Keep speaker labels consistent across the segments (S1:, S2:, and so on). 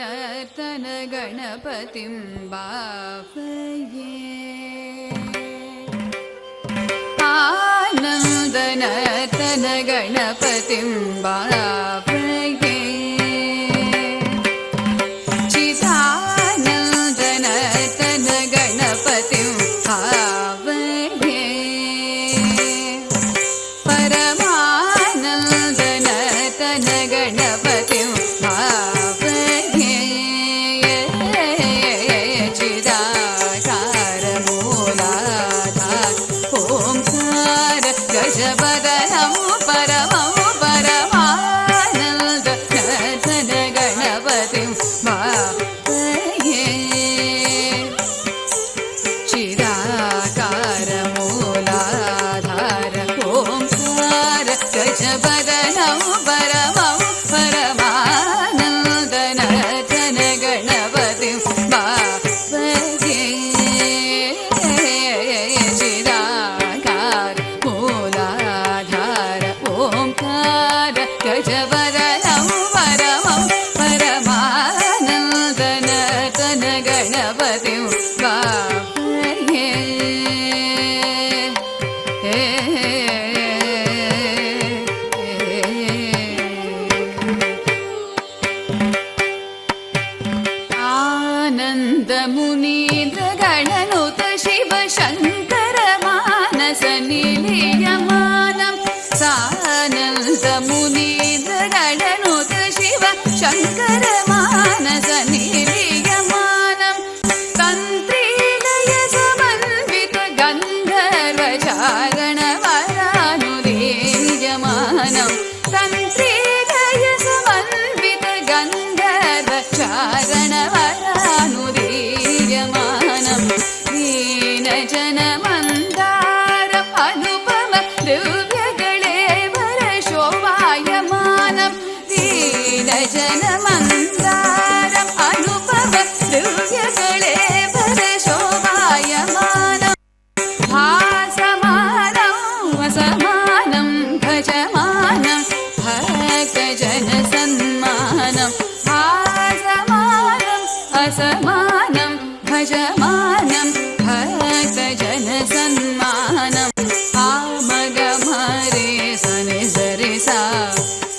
S1: नर्तन गणपतिं भावये आनन्दनर्तन गणपतिं भावये चिदानन्दनर्तन गणपतिं भावये परमानन्दनर्तन गणपतिं भावये चिदाकारमूलाधार ओंकार गजवदनं परमं परमानन्दनर्तन गणपतिं भावये चिदाकारमूलाधार ओंकार गजवदनं परमं परमानन्दनर्तन गणपतिं भावये चिदाकारमूलाधार ओंकार गजवदनं परमं परमानन्दनर्तन गणपतिं भावये आनन्दमुनीन्द्र गणनुत शिव शङ्कर मानस निलीयमानं सानन्दमुनीन्द्र गणनुत शिव शङ्कर मानस निलीयमानं तन्त्रीलय समन्वित गन्धर्वचारणवरानुदीयमानं तन्त्रीलय समन्वित गन्धर्वचारणवरानुदीयमानं दीनजनमन्दारम् अनुपम दिव्यगळेवर शोभायमानं दीनजनमन्दारम् अनुपम दिव्यगळेवर शोभायमानं भासमानं असमानं भजमानं भक्तजनसन्मानं भासमानं असमानं भजमानं भक्तजनसन्मानं आमगमरे सनि सरि सा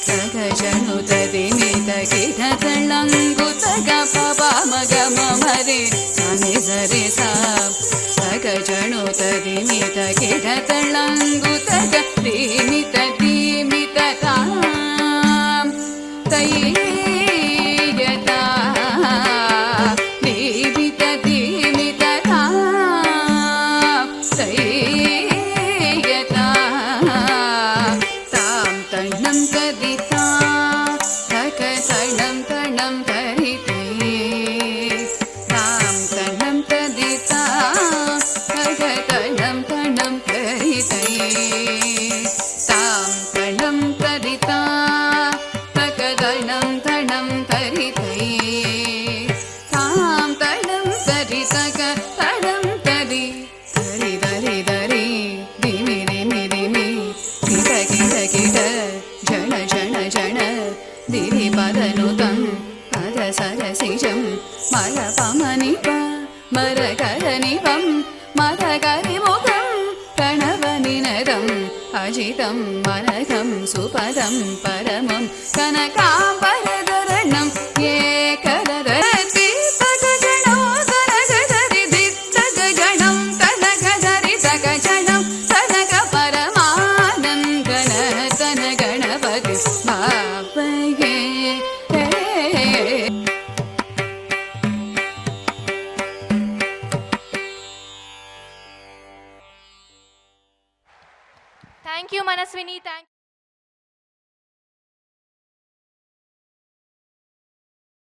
S1: गगजनुतदिमितकिढतळङ्गुतगपपामगमरे सनि सरि सा गगजनुतदिमितकिढतळङ्गुतगतिमिततिमिततां तैयता दीमिततिमिततां तैयता तां तण्णं कदिता तकतणं तणं तरिते तां तण्णं कदिता तकतणं तणं तरिते तां तणं कदिता तकतणं तणं तरिते तां तणं कदितक तणं तरि तरि तरि तरि दिमि दिमि दिमि किट किट किट जण जण जण दिरि पदनुतं पद सरसिजं मलपमनिप मरकरनिपं मदकरिमुखं प्रणवनिनदम् अजितं मनघं सुपदं परमं कनकाम्बरधरणं एकददतितगजणो तनगदरिदित्तगजणं तनगदरितगजणं तनगपरमानन्दनर्तन गणपतिं भावये
S2: Thank you, Manaswini. Thank